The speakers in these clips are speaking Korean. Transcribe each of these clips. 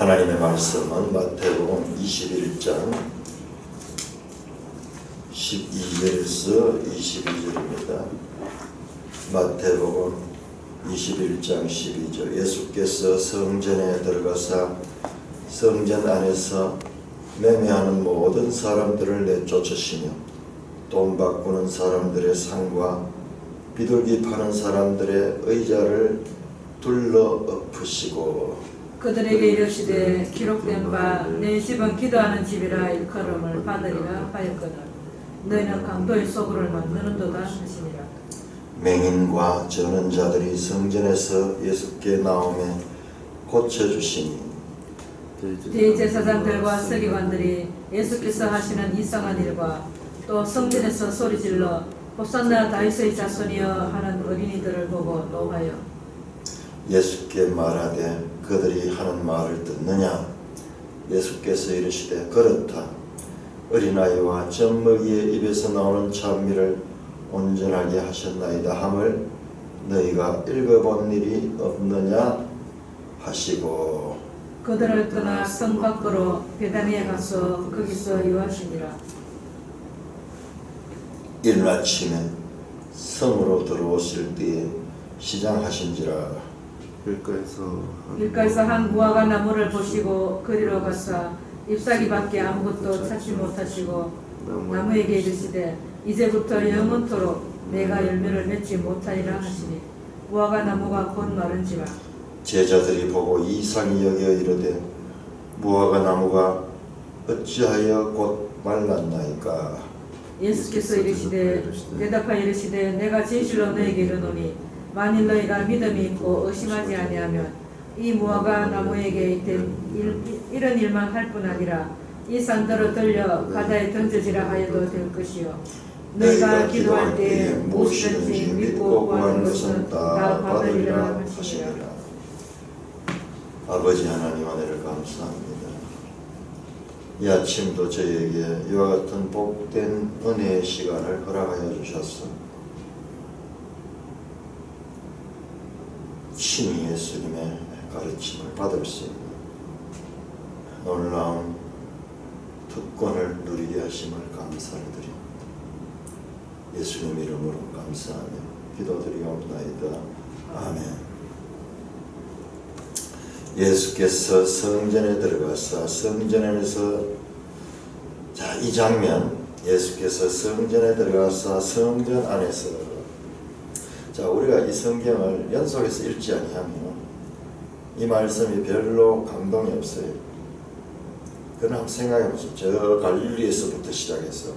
하나님의 말씀은 마태복음 21장 12절에서 22절입니다. 마태복음 21장 12절. 예수께서 성전에 들어가사 성전 안에서 매매하는 모든 사람들을 내쫓으시며 돈 바꾸는 사람들의 상과 비둘기 파는 사람들의 의자를 둘러 엎으시고 그들에게 이르시되 기록된 바 내 집은 기도하는 집이라 일컬음을 받으리라 하였거늘 너희는 강도의 소굴을 만드는도다 하시니라. 맹인과 저는 자들이 성전에서 예수께 나오매 고쳐주시니 대제사장들과 서기관들이 예수께서 하시는 이상한 일과 또 성전에서 소리질러 호산나 다윗의 자손이여 하는 어린이들을 보고 노하여 예수께 말하되 그들이 하는 말을 듣느냐? 예수께서 이르시되 그렇다. 어린아이와 젖먹이의 입에서 나오는 찬미를 온전하게 하셨나이다 함을 너희가 읽어본 일이 없느냐 하시고 그들을 떠나 성 밖으로 베다니에 가서 거기서 유하시니라. 이른 아침에 성으로 들어오실 때에 시장하신지라. 길가에서 한 무화과 나무를 보시고 그리로 가사 잎사귀밖에 아무것도 찾지 못하시고 나무에게 이르시되 이제부터 영원토록 내가 열매를 맺지 못하리라 하시니 무화과 나무가 곧 마른지라. 제자들이 보고 이상히 여겨 이르되 무화과 나무가 어찌하여 곧 말랐나이까. 예수께서 이르시되 대답하여 이르시되 내가 진실로 너에게 이르노니 만일 너희가 믿음이 있고 의심하지 아니하면 이 무화과 나무에게 이런 일만 할 뿐 아니라 이 산더러 들려 바다에 던져지라 하여도 될 것이요 너희가 기도할 때에 무엇이든지 믿고 구하는 것은 다 받으리라 하시니라. 아버지 하나님 은혜를 감사합니다. 이 아침도 저희에게 이와 같은 복된 은혜의 시간을 허락하여 주셨소. 친히 예수님의 가르침을 받을 수 있는 놀라운 특권을 누리게 하심을 감사를 드립니다. 예수님 이름으로 감사하며 기도드리옵나이다. 아멘. 예수께서 성전에 들어가서 성전에서 이 장면, 예수께서 성전에 들어가서 성전 안에서 우리가 이 성경을 연속해서 읽지 아니하면 이 말씀이 별로 감동이 없어요. 그러나 한번 생각해 보세요. 저 갈릴리에서부터 시작해서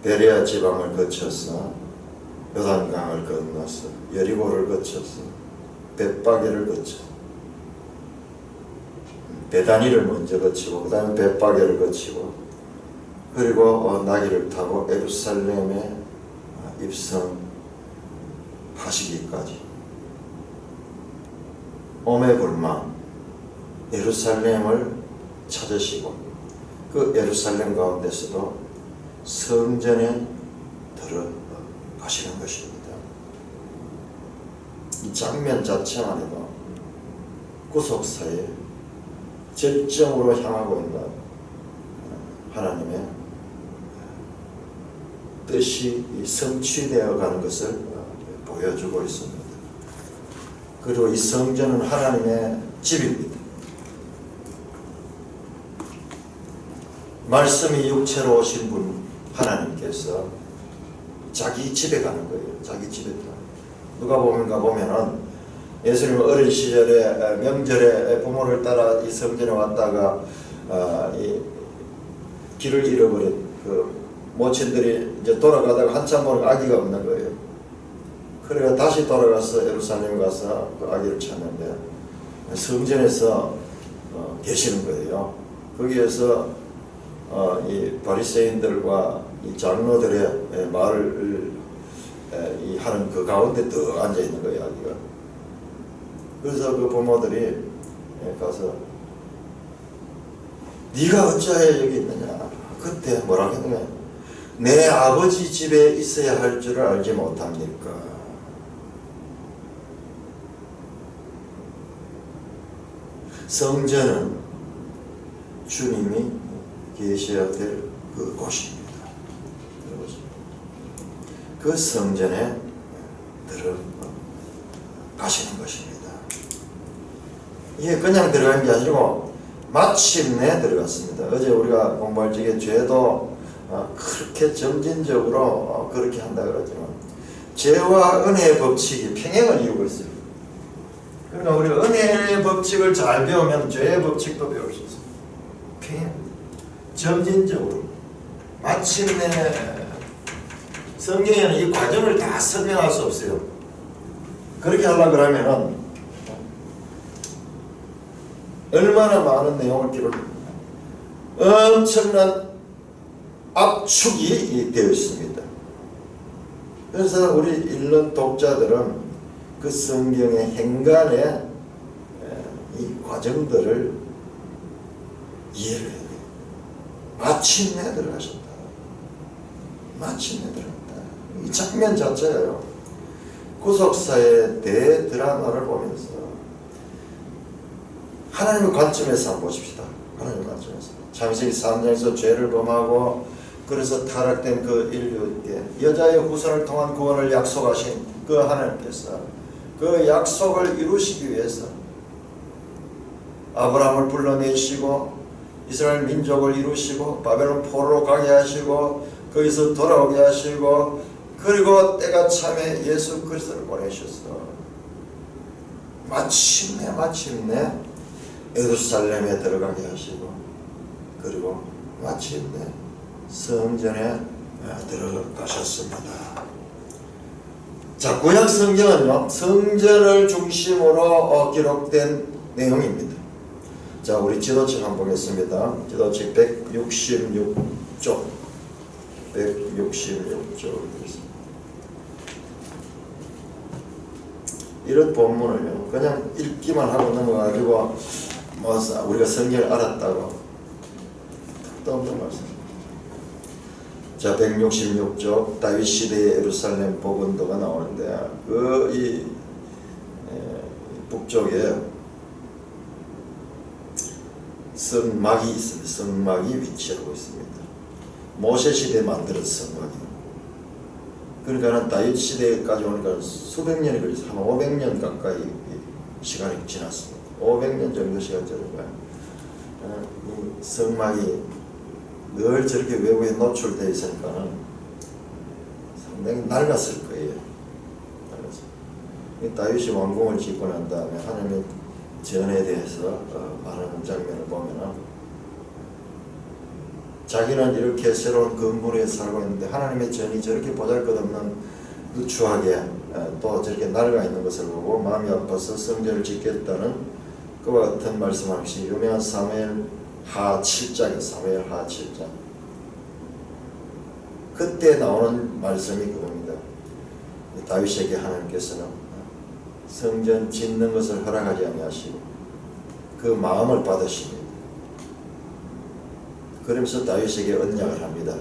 베레아 지방을 거쳐서 요단강을 건너서 여리고를 거쳐서 벳바게를 거쳐 베다니를 먼저 거치고 그 다음에 벳바게를 거치고 그리고 나귀를 타고 예루살렘에 입성하시기까지 오매불망 예루살렘을 찾으시고 그 예루살렘 가운데서도 성전에 들어가시는 것입니다. 이 장면 자체만 해도 구속사의 절정으로 향하고 있는 하나님의 뜻이 성취되어 가는 것을 보여주고 있습니다. 그리고 이 성전은 하나님의 집입니다. 말씀이 육체로 오신 분 하나님께서 자기 집에 가는 거예요. 자기 집에 누가복음에 보면은 예수님 어린 시절에 명절에 부모를 따라 이 성전에 왔다가 이 길을 잃어버린 그 모친들이 이제 돌아가다가 한참 보니까 아기가 없는 거예요. 그래서 다시 돌아가서 예루살렘 가서 그 아기를 찾는데 성전에서 계시는 거예요. 거기에서 이 바리새인들과 이 장로들의 말을 하는 그 가운데 더 앉아 있는 거예요, 아기가. 그래서 그 부모들이 가서 네가 어찌하여 여기 있느냐. 그때 뭐라고 했느냐. 내 아버지 집에 있어야 할 줄을 알지 못합니까? 성전은 주님이 계셔야 될 그 곳입니다. 그 성전에 들어가시는 것입니다. 이게 그냥 들어간 게 아니고 마침내 들어갔습니다. 어제 우리가 공부할 적에 죄도 그렇게 점진적으로 그렇게 한다 그러지만 죄와 은혜의 법칙이 평행을 이루고 있어요. 그러니까 우리가 은혜의 법칙을 잘 배우면 죄의 법칙도 배울 수 있어요. 평행, 점진적으로 마침내. 성경에는 이 과정을 다 설명할 수 없어요. 그렇게 하려고 그러면은 얼마나 많은 내용을 기록합니다. 엄청난 압축이 되어 있습니다. 그래서 우리 읽는 독자들은 그 성경의 행간의 이 과정들을 이해를 해야 돼요. 마침내 들어가셨다. 마침내 들어갔다. 이 장면 자체가요. 구속사의 대드라마를 보면서 하나님의 관점에서 한번 보십시다. 하나님의 관점에서. 창세기 3장에서 죄를 범하고 그래서 타락된 그 인류에게 여자의 후손을 통한 구원을 약속하신 그 하나님께서 그 약속을 이루시기 위해서 아브라함을 불러내시고 이스라엘 민족을 이루시고 바벨론 포로로 가게 하시고 거기서 돌아오게 하시고 그리고 때가 참에 예수 그리스도를 보내셨어. 마침내 예루살렘에 들어가게 하시고 그리고 마침내 성전에 들어가셨습니다. 자, 구약 성경은요 성전을 중심으로 기록된 내용입니다. 자, 우리 지도책 한번 보겠습니다. 지도책 166쪽 166쪽 이런 본문을요 그냥 읽기만 하고 넘어가지고 뭐 우리가 성경을 알았다고 또 없는 말씀. 자, 166쪽 다윗 시대의 예루살렘 복원도가 나오는데 그 북쪽에 성막이 있습니다. 성막이 위치하고 있습니다. 모세 시대에 만들어진 성막이에요. 그러니까 다윗 시대까지 오니까 수백 년이 걸렸어요. 한 500년 가까이 시간이 지났습니다. 500년 정도 시간 지난 거예요. 이 성막이 늘 저렇게 외부에 노출되어 있으니까는 상당히 낡았을 거예요. 낡았어요. 다윗이 왕궁을 짓고 난 다음에 하나님의 전에 대해서 말하는 장면을 보면은 자기는 이렇게 새로운 건물에 살고 있는데 하나님의 전이 저렇게 보잘것없는 누추하게 또 저렇게 낡아 있는 것을 보고 마음이 아파서 성전을 짓겠다는 그와 같은 말씀하는 것이 유명한 사무엘 하 7장이에요. 사무엘 하 7장. 그때 나오는 말씀이 그겁니다. 다윗에게 하나님께서는 성전 짓는 것을 허락하지 아니하시고 그 마음을 받으십니다. 그러면서 다윗에게 언약을 합니다.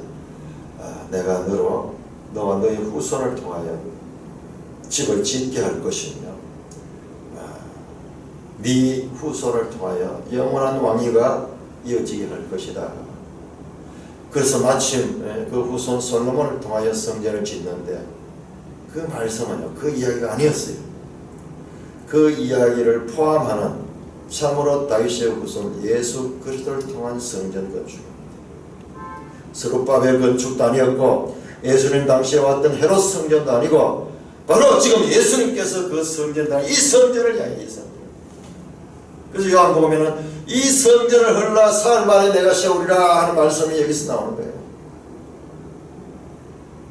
내가 너와 너의 후손을 통하여 집을 짓게 할 것이며 네 후손을 통하여 영원한 왕위가 이어지게 할 것이다. 그래서 마침 그 후손 솔로몬을 통하여 성전을 짓는데 그 말씀은요 그 이야기가 아니었어요. 그 이야기를 포함하는 참으로 다윗의 후손 예수 그리스도를 통한 성전 건축. 스룹바벨 건축도 아니었고 예수님 당시에 왔던 헤롯 성전도 아니고 바로 지금 예수님께서 그 성전을 이 성전을 향해 이 성전. 그래서 요한복음 보면은 이 성전을 헐라 사흘 만에 내가 세우리라 하는 말씀이 여기서 나오는 거예요.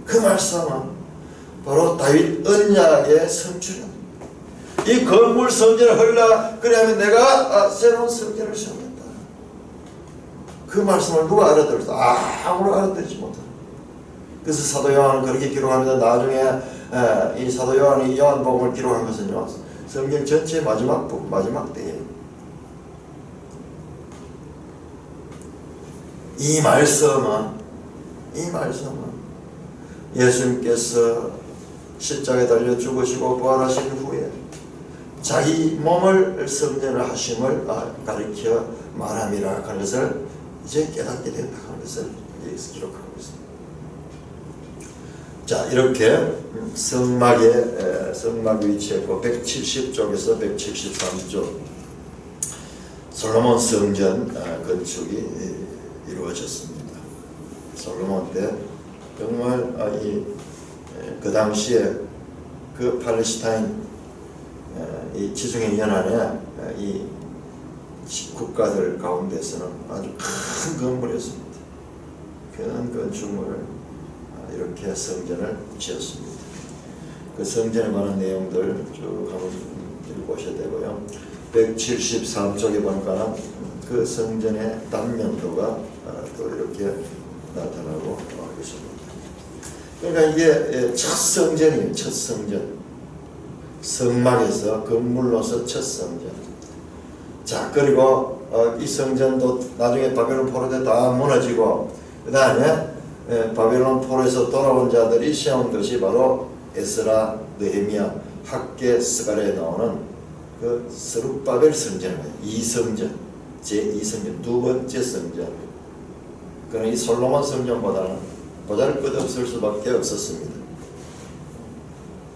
그 말씀은 바로 다윗 언약의 성취입니다. 이 건물 성전을 헐라 그러면 내가 새로운 성전을 세우겠다. 그 말씀을 누가 알아들었어? 아무도 알아들지 못해. 그래서 사도 요한은 그렇게 기록합니다. 나중에 이 사도 요한이 요한복음을 기록한 것은요 성경 전체의 마지막 때예요. 이 말씀은 예수님께서 십자가에 달려 죽으시고 부활하신 후에 자기 몸을 성전을 하심을 가리켜 말함이라 하는 것을 이제 깨닫게 된다 하는 것을 여기서 기록하고 있습니다. 자, 이렇게 성막 위치했고 170쪽에서 173쪽 솔로몬 성전 건축이 이루어졌습니다. 솔로몬 때 정말 그 당시에 그 팔레스타인 이 지중해 연안에 이 국가들 가운데서는 아주 큰 건물이었습니다. 큰 건축물을 이렇게 성전을 지었습니다. 그 성전에 관한 내용들 쭉 한번 읽어보셔야 되고요. 173쪽에 보니까 그 성전의 단면도가 또 이렇게 나타나고 있습니다. 그러니까 이게 첫 성전이에요. 첫 성전. 성막에서 건물로서 첫 성전. 자, 그리고 이 성전도 나중에 바벨론 포로 때 다 무너지고 그 다음에 바벨론 포로에서 돌아온 자들이 세운 것이 바로 에스라, 느헤미야, 학개, 스가랴에 나오는 그 스룹바벨 성전입니다. 이성전, 제2성전, 두 번째 성전. 그러나 이 솔로몬 성전보다는 보잘것없을 수밖에 없었습니다.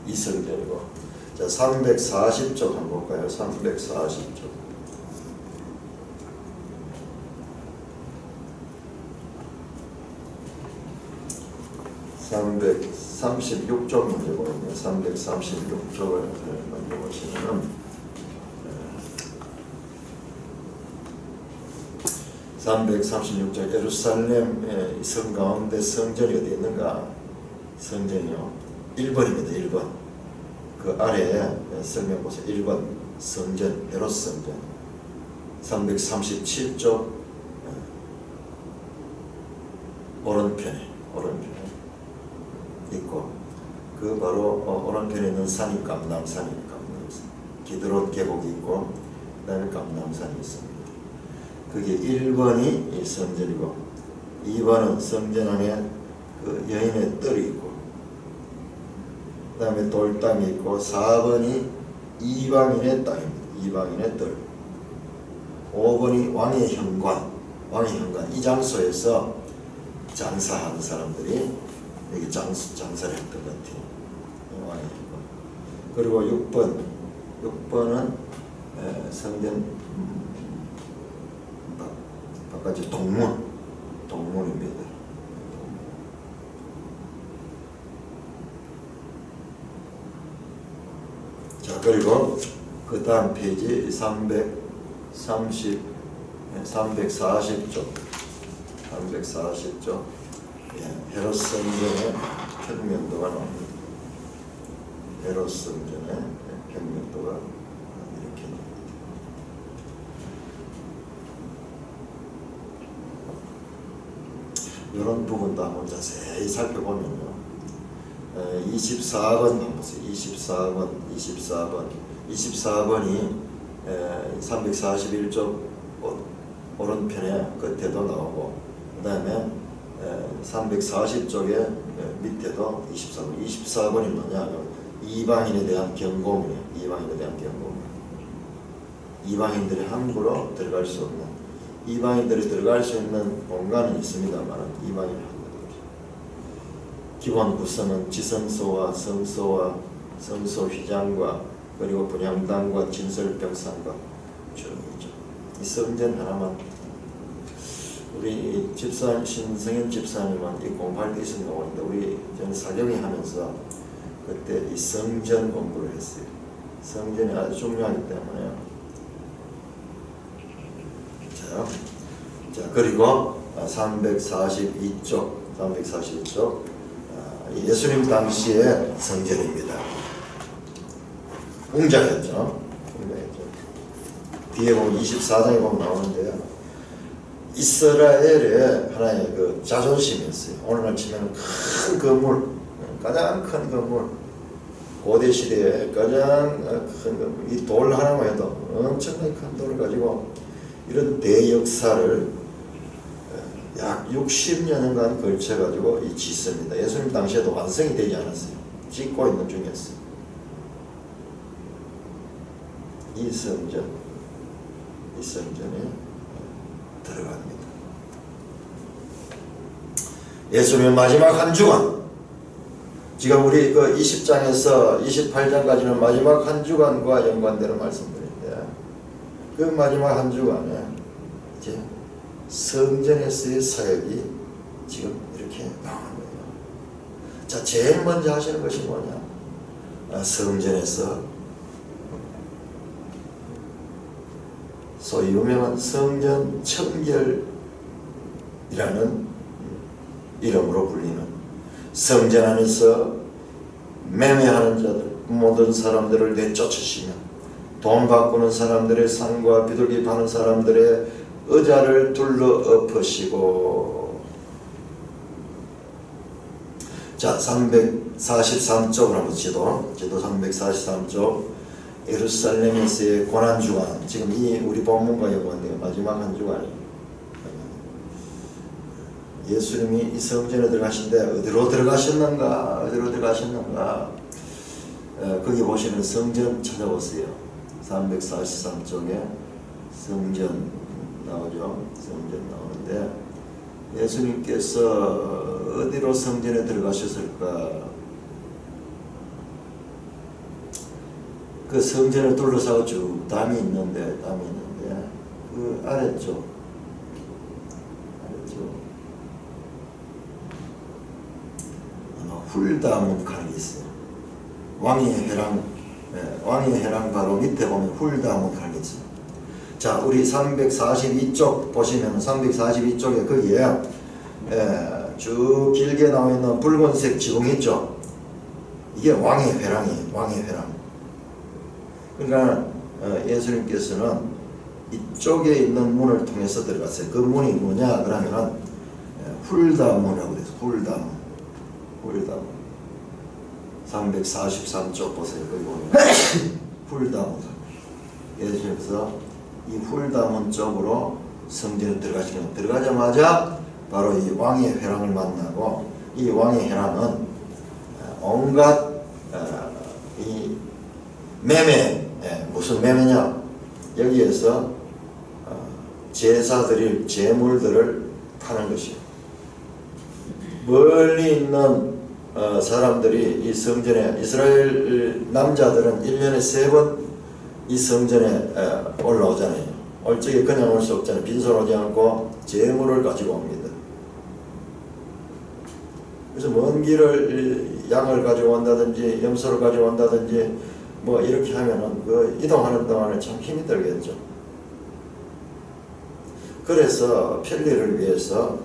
이 성전이고. 자, 340쪽 한번 볼까요? 340쪽. 336쪽 문제 보이네요. 336쪽을 먼저 보시면 336쪽 예루살렘 성 가운데 성전이 어디 있는가? 성전이요. 1번입니다. 1번. 그 아래에 설명 보세요. 1번 성전, 헤롯 성전. 337쪽 오른편에 있고 그 바로 오른편에 있는 산이 감남산입니다. 기드론 계곡이 있고 그 다음에 감남산이 있습니다. 그게 1번이 이 성전이고 2번은 성전 안에 그 여인의 뜰이 있고 그 다음에 돌담이 있고 4번이 이방인의 땅입니다. 이방인의 뜰. 5번이 왕의 현관. 이 장소에서 장사하는 사람들이 여기 장사를 했던 것 같아요. 왕의 현관. 그리고 6번은 성전 바깥에 동문입니다. 자, 그리고 그 다음 페이지 340쪽 헤롯 성전의 평면도가 나옵니다. 헤롯 성전의 평면도가 이렇게 나옵니다. 이런 부분도 한번 자세히 살펴보면요. 24번 한번 보세요. 24번이 341쪽 오른편에 끝에도 나오고 그 다음에 340쪽에 밑에도 24번이 뭐냐? 이방인에 대한 경고문이에요. 이방인들이 함부로 들어갈 수 없는, 이방인들이 들어갈 수 있는 공간은 있습니다만 이방인 기본 구성은 지성소와 성소와 성소 휘장과 그리고 분향단과 진설병상과 쭉 있죠. 이 성전 하나만 우리 신성현 집사님은 이 공부할 때 있었던 거인데 우리 전 사경이 하면서 그때 이 성전 공부를 했어요. 성전이 아주 중요하기 때문에. 자, 그리고 342쪽 예수님 당시의 성전입니다. 웅장했죠. 뒤에 보면 24장에 보면 나오는데요. 이스라엘의 하나의 그 자존심이었어요. 오늘날 치면 큰 건물, 가장 큰 건물, 고대 시대에 가장 큰 건물, 이 돌 하나만 해도 엄청나게 큰 돌을 가지고 이런 대역사를 약 60년간 걸쳐가지고 이 짓습니다. 예수님 당시에도 완성이 되지 않았어요. 짓고 있는 중이었어요. 이 성전에 들어갑니다. 예수님의 마지막 한 주간, 지금 우리 그 20장에서 28장까지는 마지막 한 주간과 연관되는 말씀들인데, 그 마지막 한 주간에 이제 성전에서의 사역이 지금 이렇게 나오는 거예요. 자, 제일 먼저 하시는 것이 뭐냐? 성전에서 소위 유명한 성전 청결이라는 이름으로 불리는 성전 안에서 매매하는 자들, 모든 사람들을 내쫓으시며 돈 바꾸는 사람들의 상과 비둘기 파는 사람들의 의자를 둘러 엎으시고, 자, 343쪽을 한번 지도 343쪽 예루살렘에서의 고난주간, 지금 이 우리 본문과 연관되어 마지막 한 주간이 예수님이 이 성전에 들어가신데 어디로 들어가셨는가? 거기 보시면 성전 찾아보세요. 343쪽에 성전 나오죠. 성전 나오는데 예수님께서 어디로 성전에 들어가셨을까? 그 성전을 둘러싸고 쭉 담이 있는데 그 아래쪽 훌다문 칸이 있어요. 왕의 회랑 바로 밑에 보면 훌다문 칸이 있어요. 자, 우리 342쪽 보시면 342쪽에 거기에 쭉 길게 나와 있는 붉은색 지붕이 있죠. 이게 왕의 회랑이에요. 왕의 회랑. 그러니까 예수님께서는 이쪽에 있는 문을 통해서 들어갔어요. 그 문이 뭐냐 그러면은 훌다문이라고 그래서 훌다문. 343쪽 보세요. 거기 보면 훌다문. 예수님께서 이 훌다문 쪽으로 성전에 들어가자마자 바로 이 왕의 회랑을 만나고, 이 왕의 회랑은 온갖 이 매매, 무슨 매매냐? 여기에서 제사 드릴 제물들을 파는 것이에요. 멀리 있는 사람들이 이 성전에, 이스라엘 남자들은 1년에 3번 이 성전에 올라오잖아요. 올 적에 그냥 올 수 없잖아요. 빈손 오지 않고 제물을 가지고 옵니다. 그래서 먼 길을 양을 가지고 온다든지 염소를 가지고 온다든지 뭐 이렇게 하면은 그 이동하는 동안에 참 힘이 들겠죠. 그래서 편리를 위해서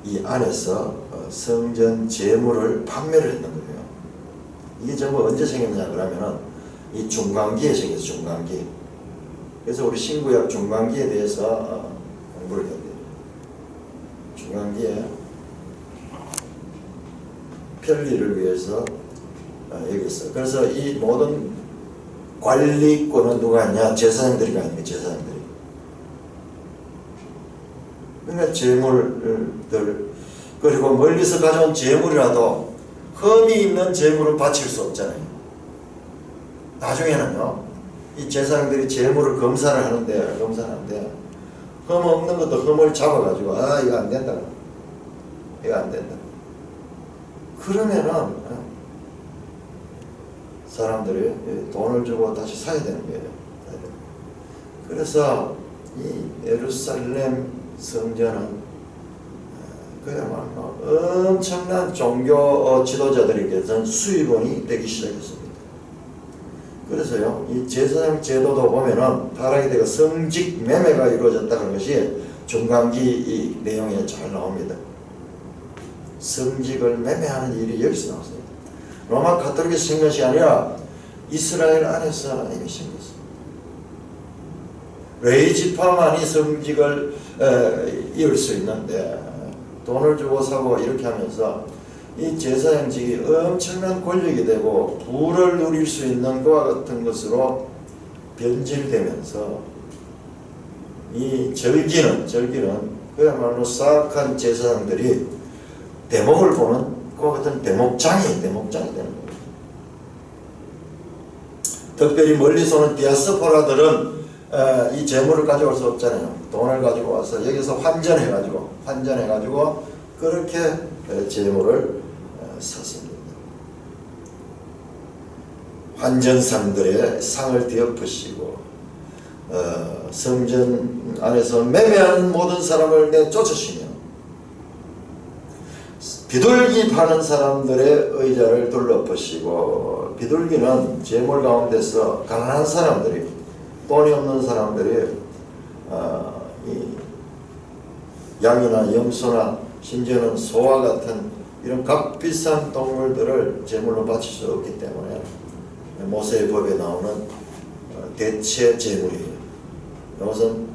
이 안에서 성전 제물을 판매를 했는 거예요. 이게 전부 언제 생겼냐 그러면은 이 중간기에 생겼어요. 중간기. 그래서 우리 신구약 중간기에 대해서 공부를 해야 돼요. 중간기에 편리를 위해서 여기서, 그래서 이 모든 관리권은 누가 했냐? 제사장들이 아닙니까? 제사장들이. 그러니까 제물들, 그리고 멀리서 가져온 제물이라도 흠이 있는 제물은 바칠 수 없잖아요. 나중에는요, 이 제사장들이 제물을 검사를 하는데 흠 없는 것도 흠을 잡아가지고 이거 안 된다. 이거 안 된다. 그러면은 사람들이 돈을 주고 다시 사야 되는 거예요. 그래서 이 예루살렘 성전은 그야말로 엄청난 종교 지도자들에게서는 수입원이 되기 시작했습니다. 그래서요, 이 제사장 제도도 보면은 파라기대가 성직 매매가 이루어졌다는 것이 중간기 이 내용에 잘 나옵니다. 성직을 매매하는 일이 여기서 나왔습니다. 로마 가톨릭에서 생긴 것이 아니라 이스라엘 안에서 이미 생겼습니다. 레이지파만이 성직을 이을 수 있는데 돈을 주고 사고 이렇게 하면서 이 제사장직이 엄청난 권력이 되고 부를 누릴 수 있는 것과 같은 것으로 변질되면서 이 절기는 그야말로 사악한 제사장들이 대목을 보는 그와 같은 대목장이 되는 거예요. 특별히 멀리서 오는 디아스포라들은 이 재물을 가져올 수 없잖아요. 돈을 가지고 와서 여기서 환전해가지고 그렇게 재물을 샀습니다. 환전상들의 상을 뒤엎으시고 성전 안에서 매매하는 모든 사람을 내쫓으시며 비둘기 파는 사람들의 의자를 둘러엎으시고, 비둘기는 재물 가운데서 가난한 사람들이, 돈이 없는 사람들이 이 양이나 염소나 심지어는 소와 같은 이런 값비싼 동물들을 제물로 바칠 수 없기 때문에 모세의 법에 나오는 대체 제물이에요. 이것은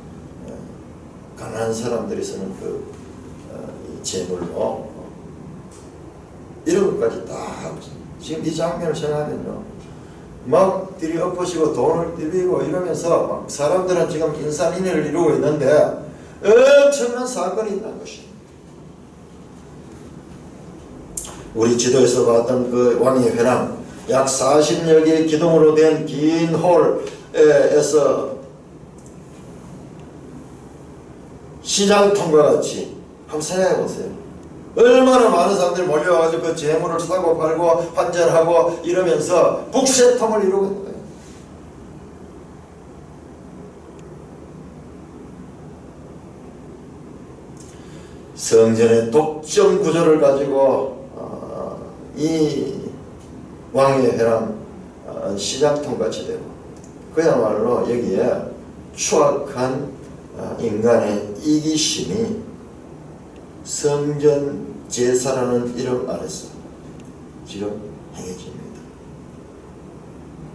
가난한 사람들이 쓰는 그 제물로 이런 것까지 다 지금 이 장면을 생각하면요, 막 들이엎으시고 돈을 들이고 이러면서 막 사람들은 지금 인산인해를 이루고 있는데 엄청난 사건이 있다는 것입니다. 우리 지도에서 봤던 그 왕의 회랑, 약 40여 개의 기둥으로 된 긴 홀에서 시장통과 같이 한번 생각해 보세요. 얼마나 많은 사람들이 몰려와가지고 그 재물을 사고 팔고 환전하고 이러면서 북새통을 이루고 있는 거예요. 성전의 독점 구조를 가지고 이 왕의 회랑 시장통같이 되고, 그야말로 여기에 추악한 인간의 이기심이 성전 제사라는 이름 아래서 지금 행해집니다.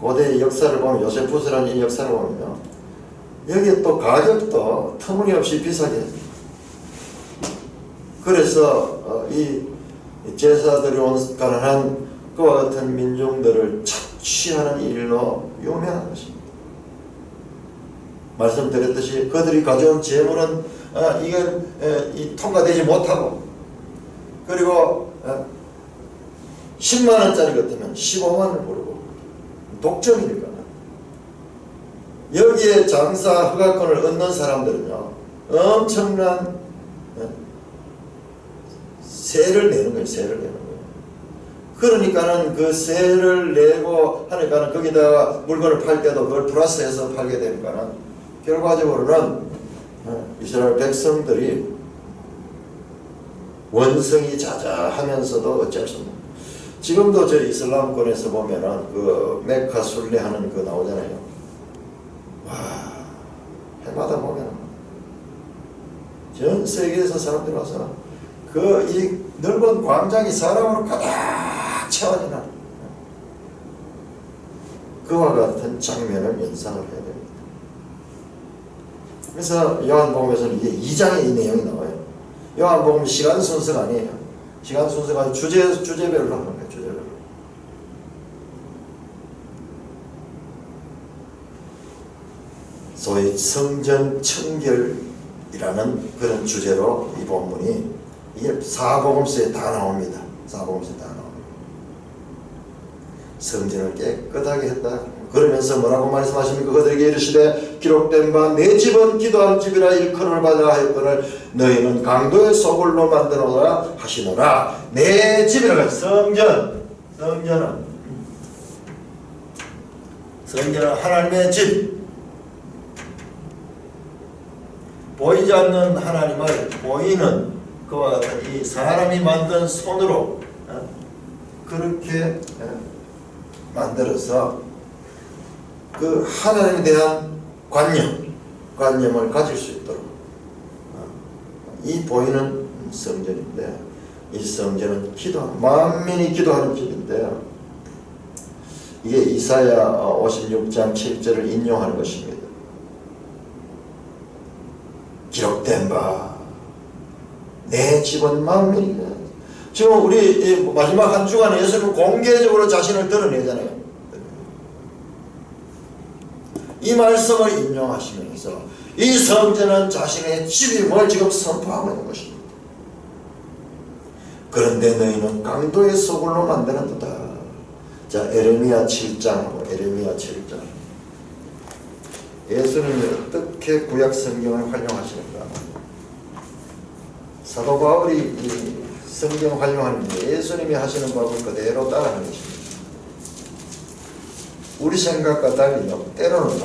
고대의 역사를 보면, 요세푸스라는 이 역사를 보면요, 여기에 또 가격도 터무니없이 비싸게 했습니다. 그래서 이 제사들이 온 가난한 그와 같은 민중들을 착취하는 일로 유명한 것입니다. 말씀드렸듯이 그들이 가져온 재물은 이건 통과되지 못하고, 그리고 10만원짜리 같으면 15만원을 부르고 독점이니까 여기에 장사 허가권을 얻는 사람들은요 엄청난 세를 내는 거예요. 세를 내는 거예요. 그러니까는 그 세를 내고 하니까는 거기다가 물건을 팔 때도 그걸 플러스해서 팔게 되니까는 결과적으로는 이스라엘 백성들이 원성이 자자하면서도 어쩔 수 없는, 지금도 저 이슬람권에서 보면은 그 메카 순례하는 그 나오잖아요. 와, 해마다 보면은 전 세계에서 사람들이 와서 그 이 넓은 광장이 사람으로 가득 채워지는 그와 같은 장면을 연상을 해야 됩니다. 그래서 요한복음에서는 이게 2장에 이 내용이 나와요. 요한복음 시간 순서가 아니에요. 시간 순서가 아니고 주제별로 하는 거예요. 주제별로. 소위 성전 청결이라는 그런 주제로 이 본문이, 이게 사복음서에 다 나옵니다. 사복음서에 다 나옵니다. 성전을 깨끗하게 했다. 그러면서 뭐라고 말씀하십니까? 그들에게 이르시되 기록된 바 내 집은 기도하는 집이라 일컬음을 받아 하였거늘 너희는 강도의 소굴로 만들어라 하시노라. 내 집이라. 성전은 하나님의 집. 보이지 않는 하나님을 보이는 그와 같은 이 사람이 만든 손으로 그렇게 만들어서 그 하나님에 대한 관념을 가질 수 있도록 이 보이는 성전인데, 이 성전은 만민이 기도하는 집인데, 이게 이사야 56장 7절을 인용하는 것입니다. 기록된 바 내 집은 만민이다. 지금 우리 마지막 한 주간에 예수님은 공개적으로 자신을 드러내잖아요. 이 말씀을 인용하시면서 이 성전은 자신의 집임을 지금 선포하고 있는 것입니다. 그런데 너희는 강도의 소굴로 만드는도다. 자, 에레미야 7장으로 에레미야 7장. 예수님이 어떻게 구약 성경을 활용하시는가? 사도 바울이 이 성경 활용하는 게 예수님이 하시는 법을 그대로 따라하는 것입니다. 우리 생각과 달리요. 때로는요.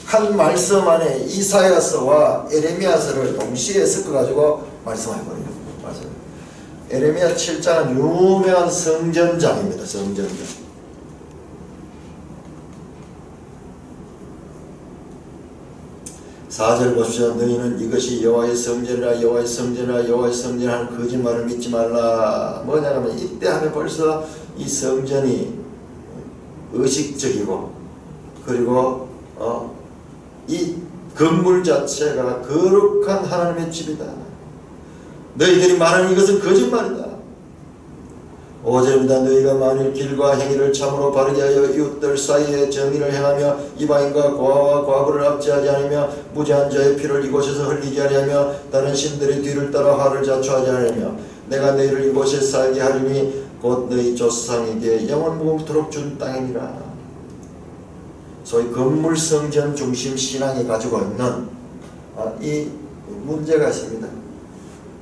한 말씀 안에 이사야서와 에레미야서를 동시에 섞어가지고 말씀해버려요. 맞아요. 에레미야 7장은 유명한 성전장입니다. 성전장. 4절 보십시오. 너희는 이것이 여호와의 성전이라 여호와의 성전이라 여호와의 성전이라는 거짓말을 믿지 말라. 뭐냐면 이때 하면 벌써 이 성전이 의식적이고 그리고 이 건물 자체가 거룩한 하나님의 집이다. 너희들이 말하는 이것은 거짓말이다. 5절입니다. 너희가 만일 길과 행위를 참으로 바르게 하여 이웃들 사이에 정의를 행하며 이방인과 고아와 과부를 압제하지 않으며 무죄한 자의 피를 이곳에서 흘리지 아니하며 다른 신들의 뒤를 따라 화를 자초하지 않으며 내가 너희를 이곳에 살게 하리니 곧 너희 조상에게 영원무궁토록 준 땅이니라. 소위 건물 성전 중심 신앙이 가지고 있는 이 문제가 있습니다.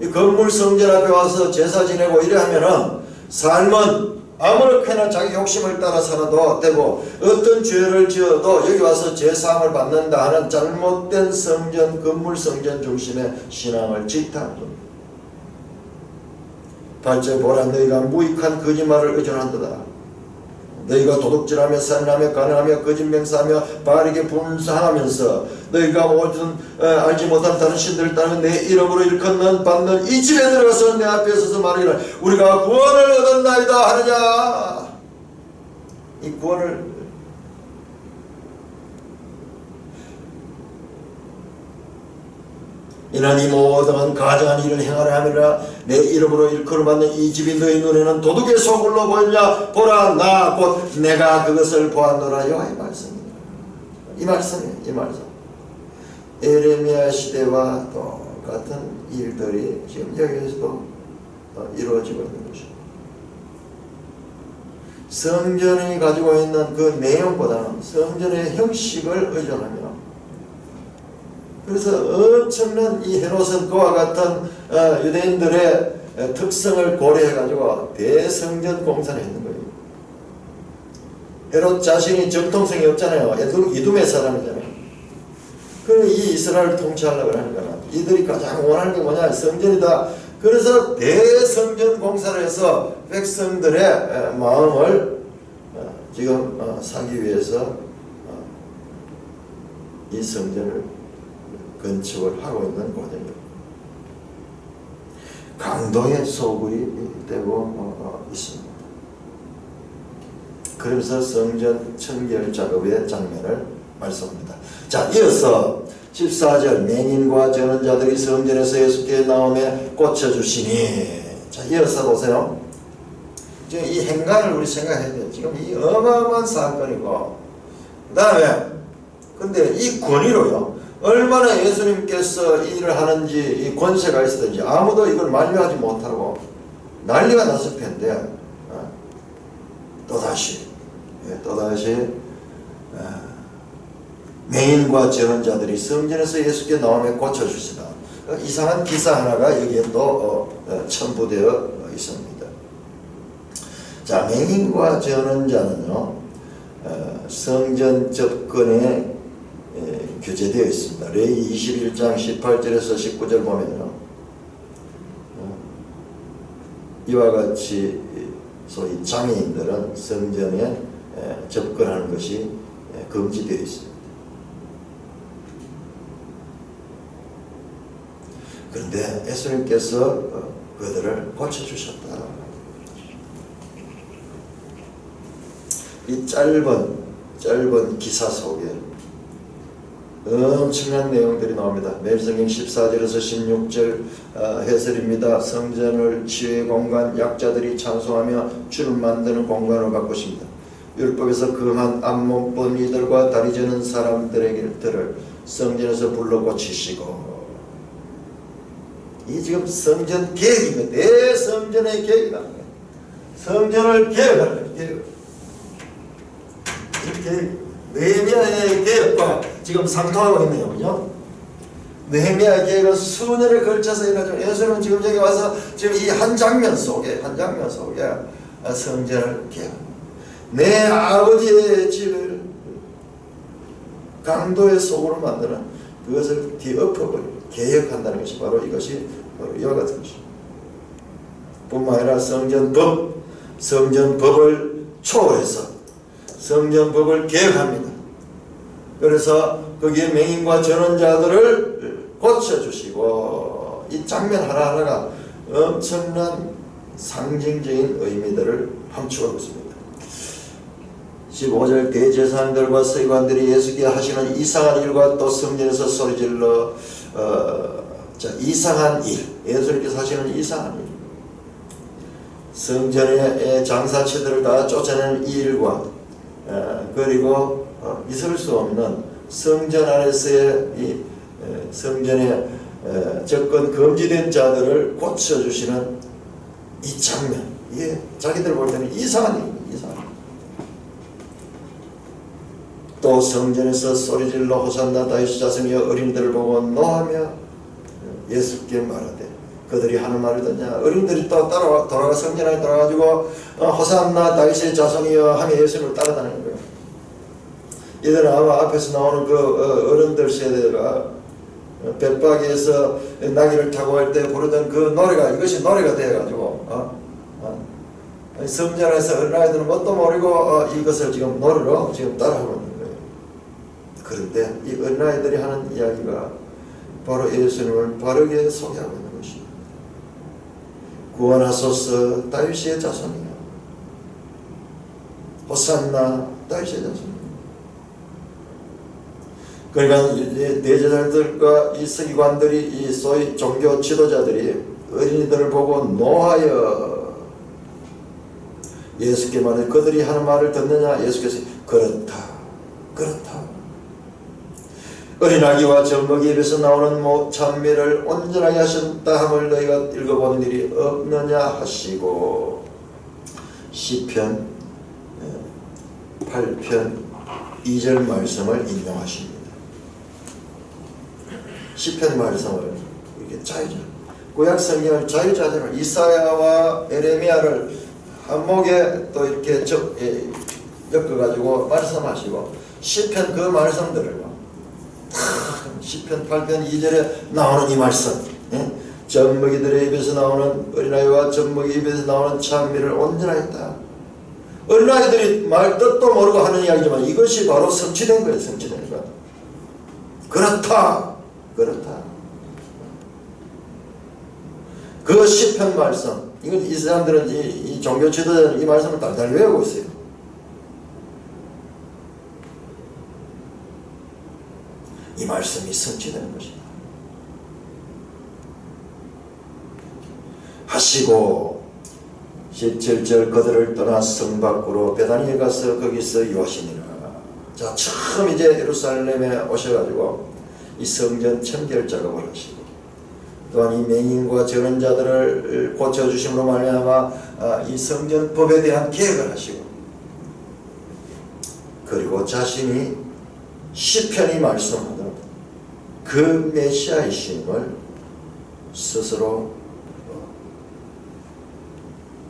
이 건물 성전 앞에 와서 제사 지내고 이래 하면은 삶은 아무렇게나 자기 욕심을 따라 살아도 되고 어떤 죄를 지어도 여기 와서 제사함을 받는다 하는 잘못된 성전, 건물 성전 중심의 신앙을 지탄하는 겁니다. 8절 보라 너희가 무익한 거짓말을 의존한도다. 너희가 도둑질하며 살인하며 가늠하며 거짓 맹세하며 바르게 분사하면서 너희가 모든 알지 못한 다른 신들을 따르며 내 이름으로 일컫는 받는 이 집에 들어가서 내 앞에 서서 말하기를 우리가 구원을 얻었나이다 하느냐. 이 구원을 이는 이 모든 가증한 일을 행하려 함이라. 내 이름으로 일컬음 받는 이 집이 너희 눈에는 도둑의 소굴로 보이냐. 보라 나 곧 내가 그것을 보았노라. 여호와의 말씀입니다. 이 말씀이에요. 이 말씀. 에레미야 시대와 똑같은 일들이 지금 여기에서도 이루어지고 있는 것입니다. 성전이 가지고 있는 그 내용보다는 성전의 형식을 의존하며 그래서 엄청난 이 헤롯은 그와 같은 유대인들의 특성을 고려해가지고 대성전 공사를 했는 거예요. 헤롯 자신이 정통성이 없잖아요. 이두메 사람이잖아요. 그래서 이 이스라엘을 통치하려고 하니까 이들이 가장 원하는 게 뭐냐? 성전이다. 그래서 대성전 공사를 해서 백성들의 마음을 지금 사기 위해서 이 성전을 건축을 하고 있는 과정입니다. 강도의 소굴이 되고 있습니다. 그러면서 성전 청결 작업의 장면을 말씀합니다. 자, 이어서 14절 맹인과 저는 자들이 성전에서 예수께 나오며 꽂혀주시니. 자, 이어서 보세요. 지금 이 행간을 우리 생각해야 돼요. 지금 이 어마어마한 사건이고 그 다음에 근데 이 권위로요. 얼마나 예수님께서 이 일을 하는지 이 권세가 있었든지 아무도 이걸 만류하지 못하고 난리가 났을 텐데 또다시 맹인과 저는 자들이 성전에서 예수께 나오며 고쳐주시다. 이상한 기사 하나가 여기에 또 첨부되어 있습니다. 자, 맹인과 저는 자는요 성전 접근에 규제되어 있습니다. 레위 21장 18절에서 19절 보면요 이와 같이 소위 장애인들은 성전에 접근하는 것이 금지되어 있습니다. 그런데 예수님께서 그들을 고쳐주셨다. 이 짧은 기사 속에 엄청난 내용들이 나옵니다. 매일성경 14절에서 16절 해설입니다. 성전을 치유의 공간, 약자들이 찬송하며 주를 만드는 공간으로 바꾸십니다. 율법에서 거한 앞몸뿐 이들과 다리 저는 사람들을 성전에서 불러 고치시고. 이 지금 성전 계획입니다. 대성전의 계획이다. 성전을 계획하는 거예요. 개혁. 느헤미야의 개혁과 지금 상통하고 있네요. 그죠? 느헤미야의 개혁은 수년에 걸쳐서 일어나죠. 예수님은 지금 여기 와서 지금 이 한 장면 속에 성전을 개혁합니다. 내 아버지의 집을 강도의 속으로 만드는 그것을 뒤엎어버리고 개혁한다는 것이 바로 이것이 바로 이와 같은 것입니다. 뿐만 아니라 성전법을 초월해서 성전법을 개혁합니다. 그래서 거기에 맹인과 전원자들을 고쳐주시고 이 장면 하나하나가 엄청난 상징적인 의미들을 함축하고 있습니다. 15절 대제사장들과 서기관들이 예수께 하시는 이상한 일과 또 성전에서 소리질러 이상한 일, 예수님께서 하시는 이상한 일, 성전의 장사치들을 다 쫓아내는 이 일과 그리고 있을 수 없는 성전 안에서의 이 성전에 접근 금지된 자들을 고쳐주시는 이 장면, 이게 자기들 볼 때는 이상한 일입니다. 이상한 일. 또 성전에서 소리질러 호산나 다윗의 자손이여 어린이들을 보고 노하며 예수께 말하되 그들이 하는 말을 듣냐. 어린이들이 또 돌아가 성전 안에 돌아가지고 호산나 다윗의 자손이여 하며 예수님을 따라다니는 거예요. 이들은 아마 앞에서 나오는 그 어른들 세대가 벳바기에서 나귀를 타고 할 때 부르던 그 노래가 이것이 노래가 되어가지고 성전에서 어린아이들은 뭣도 모르고 이것을 지금 노래로 지금 따라하고 있는 거예요. 그런데 이 어린아이들이 하는 이야기가 바로 예수님을 바르게 소개하고 있는 것입니다. 구원하소서 다윗의 자손이여 호산나 다윗의 자손이여. 그러니까 대제사장들과 이 서기관들이 이 소위 종교 지도자들이 어린이들을 보고 노하여 예수께 말해 그들이 하는 말을 듣느냐. 예수께서 그렇다 그렇다. 어린아기와 젖먹이 입에서 나오는 찬미를 온전하게 하셨다 함을 너희가 읽어본 일이 없느냐 하시고 시편 8편 2절 말씀을 인용하십니다. 시편 말씀을 이렇게 자유자재로 구약 성경을 자유자재로 이사야와 에레미야를 한목에 또 이렇게 엮어가지고 말씀하시고 시편 그 말씀들을 시편 8편 2절에 나오는 이 말씀, 젖먹이들의 입에서 나오는 어린아이와 젖먹이 입에서 나오는 찬미를 온전하였다. 어린아이들이 말 뜻도 모르고 하는 이야기지만 이것이 바로 성취된 거예요. 성취된 거. 그렇다 그렇다. 그 시편 말씀, 이건 이 사람들은 이 종교 지도자들은 이 말씀을 달달 외우고 있어요. 이 말씀이 성취되는 것이다. 하시고 17절 그들을 떠나 성 밖으로 베다니에 가서 거기서 유하시니라. 자, 처음 이제 예루살렘에 오셔가지고 이 성전 청결 작업을 하시고 또한 이 맹인과 전원자들을 고쳐주심으로 말미암아 이 성전법에 대한 개혁을 하시고 그리고 자신이 시편이 말씀하는 그 메시아이심을 스스로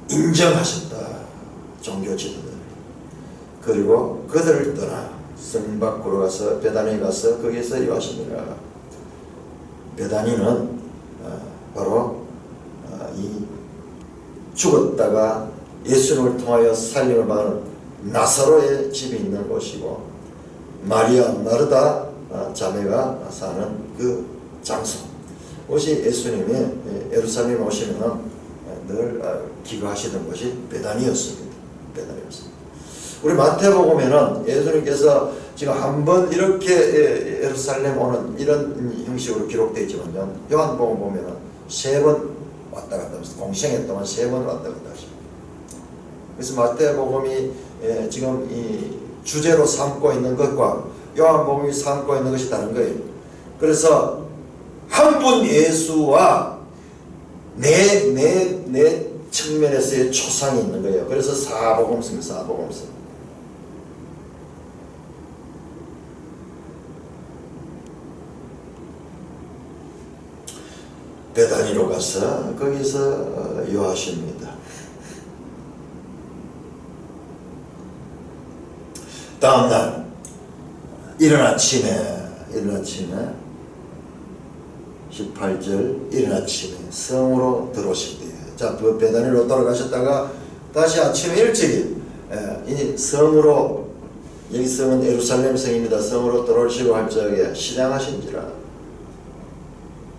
인정하셨다. 종교 지도자들. 그리고 그들을 떠나 성 밖으로 가서 베다니에 가서 거기서 유하시니라. 베다니는 바로 이 죽었다가 예수님을 통하여 살림을 받은 나사로의 집이 있는 곳이고 마리아 마르다 자매가 사는 그 장소. 혹시 예수님이 예루살렘에 오시면 늘 기거하시던 곳이 베다니였습니다. 베다니였습니다. 우리 마태복음에는 예수님께서 지금 한 번 이렇게 예루살렘 오는 이런 형식으로 기록되어 있지만 요한복음 보면은 3번 왔다 갔다 하면서 공생애 동안 3번 왔다 갔다 하십니다. 그래서 마태복음이 지금 이 주제로 삼고 있는 것과 요한복음이 삼고 있는 것이 다른 거예요. 그래서 한 분 예수와 내 측면에서의 초상이 있는 거예요. 그래서 사복음서입니다. 사복음서. 베다니로 가서 거기서 요하십니다. 다음날 이른 아침에 18절 이른 아침에 성으로 들어오시되, 자, 베다니로 돌아가셨다가 다시 아침에 일찍이 이 성으로, 여기 성은 예루살렘 성입니다. 성으로 들어오시고 할 적에 시장하신지라.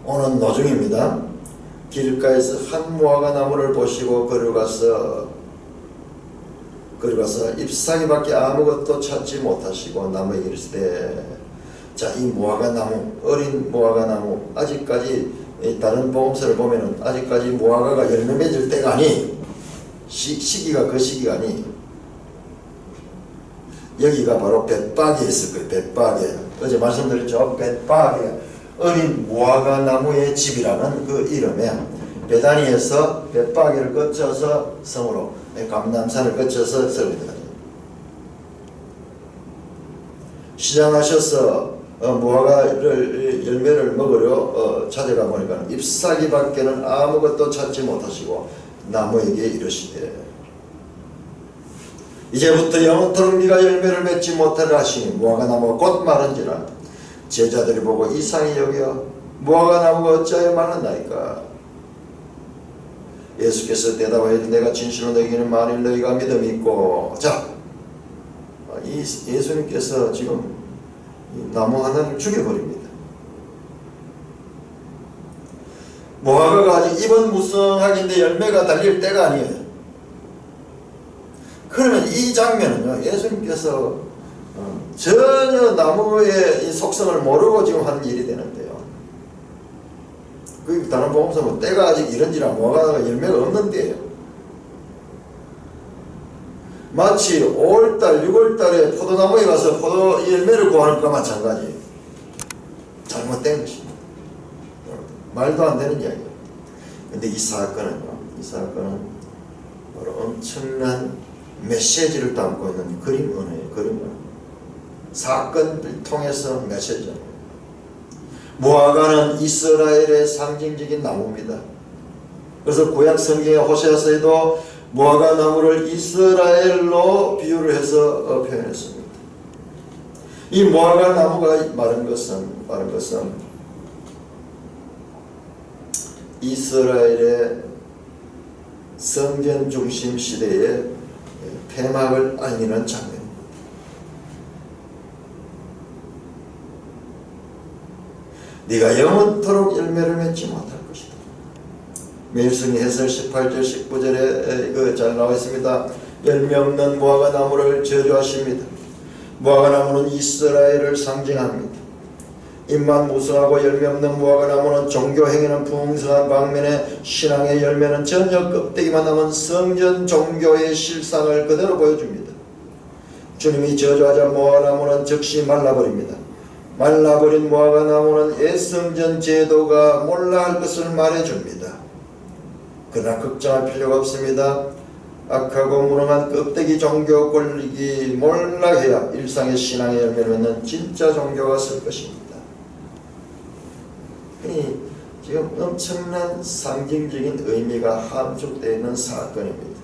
오는 노중입니다. 길가에서 한 무화과 나무를 보시고 걸어가서 잎사귀밖에 아무것도 찾지 못하시고 나무에 이르시되, 자, 이 무화과 나무, 어린 무화과 나무, 아직까지 다른 복음서를 보면은 아직까지 무화과가 열매 맺을 때가 아니, 시기가 그 시기가 아니, 여기가 바로 벳박에 있을 거예요. 벳박에. 어제 말씀드렸죠. 벳박에 어린 무화과 나무의 집이라는 그 이름에 베다니에서 벳박에를 거쳐서 성으로, 감남산을 거쳐서 성입니다. 시장하셔서 무화과를 열매를 먹으려 찾아가 보니까 잎사귀밖에는 아무것도 찾지 못하시고 나무에게 이르시되, 이제부터 영원토록 네가 열매를 맺지 못하라 하시니 무화과 나무가 곧 마른지라. 제자들이 보고 이상히 여겨 무화과 나무가 어찌하여 말랐나이까. 예수께서 대답하여 내가 진실로 너희에게는 만일 너희가 믿음이 있고, 자, 이 예수님께서 지금 나무 하나를 죽여버립니다. 무화과가 아직 잎은 무성하긴데 열매가 달릴 때가 아니에요. 그러면 이 장면은요, 예수님께서 전혀 나무의 이 속성을 모르고 지금 하는 일이 되는데요. 그 다른 복음서 뭐 때가 아직 이런지라 무화과가 열매가 없는 때예요. 마치 5월달, 6월달에 포도나무에 가서 포도 열매를 구하는 것과 마찬가지. 잘못된 것입니다. 말도 안 되는 이야기예요. 근데 이 사건은 바로 엄청난 메시지를 담고 있는 그림 은혜예요. 그림 은혜. 사건을 통해서 메시지입니다. 무화과는 이스라엘의 상징적인 나무입니다. 그래서 구약 성경의 호세아서에도 무화과 나무를 이스라엘로 비유를 해서 표현했습니다. 이 무화과 나무가 마른 것은 이스라엘의 성전 중심 시대의 폐막을 알리는 장면입니다. 네가 영원토록 열매를 맺지 못할 것이다. 매일승리 해설 18절 19절에 잘 나와 있습니다. 열매 없는 무화과 나무를 저주하십니다. 무화과 나무는 이스라엘을 상징합니다. 잎만 무성하고 열매 없는 무화과 나무는 종교 행위는 풍성한 방면에 신앙의 열매는 전혀 껍데기만 남은 성전 종교의 실상을 그대로 보여줍니다. 주님이 저주하자 무화과 나무는 즉시 말라버립니다. 말라버린 무화과 나무는 옛성전 제도가 몰라 할 것을 말해줍니다. 그러나 걱정할 필요가 없습니다. 악하고 무능한 껍데기 종교 권리기 몰락해야 일상의 신앙의 열매를 맺는 진짜 종교가 설 것입니다. 지금 엄청난 상징적인 의미가 함축되어 있는 사건입니다.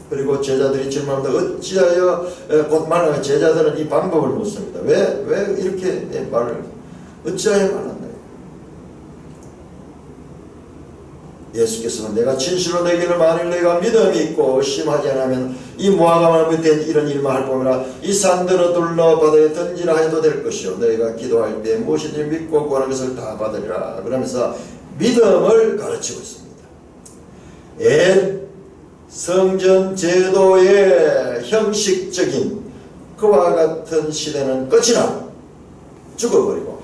그리고 제자들이 질문합니다. 어찌하여 곧 말하면 제자들은 이 방법을 묻습니다. 왜 이렇게 말을 어찌하여 말한다. 예수께서는 내가 진실로 너희에게는 만일 너희가 믿음이 있고 의심하지 않으면 이 무화과나무 밑에 이런 일만 할 뿐이라 이 산들어 둘러 바다에 던지라 해도 될 것이요 너희가 기도할 때 무엇이든지 믿고 구하는 것을 다 받으리라. 그러면서 믿음을 가르치고 있습니다. 옛 성전 제도의 형식적인 그와 같은 시대는 끝이 나고 죽어버리고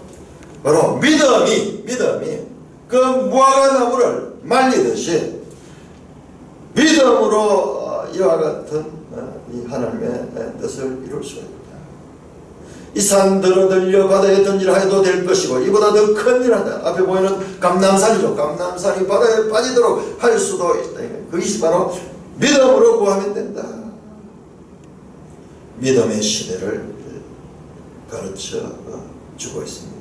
바로 믿음이 그 무화과나무를 말리듯이 믿음으로 이와 같은 이 하나님의 뜻을 이룰 수가 있다. 이 산들어 들려 바다에 던지라 해도 될 것이고 이보다 더 큰 일하다. 앞에 보이는 감람산이죠. 감람산이 바다에 빠지도록 할 수도 있다. 그것이 바로 믿음으로 구하면 된다. 믿음의 시대를 가르쳐 주고 있습니다.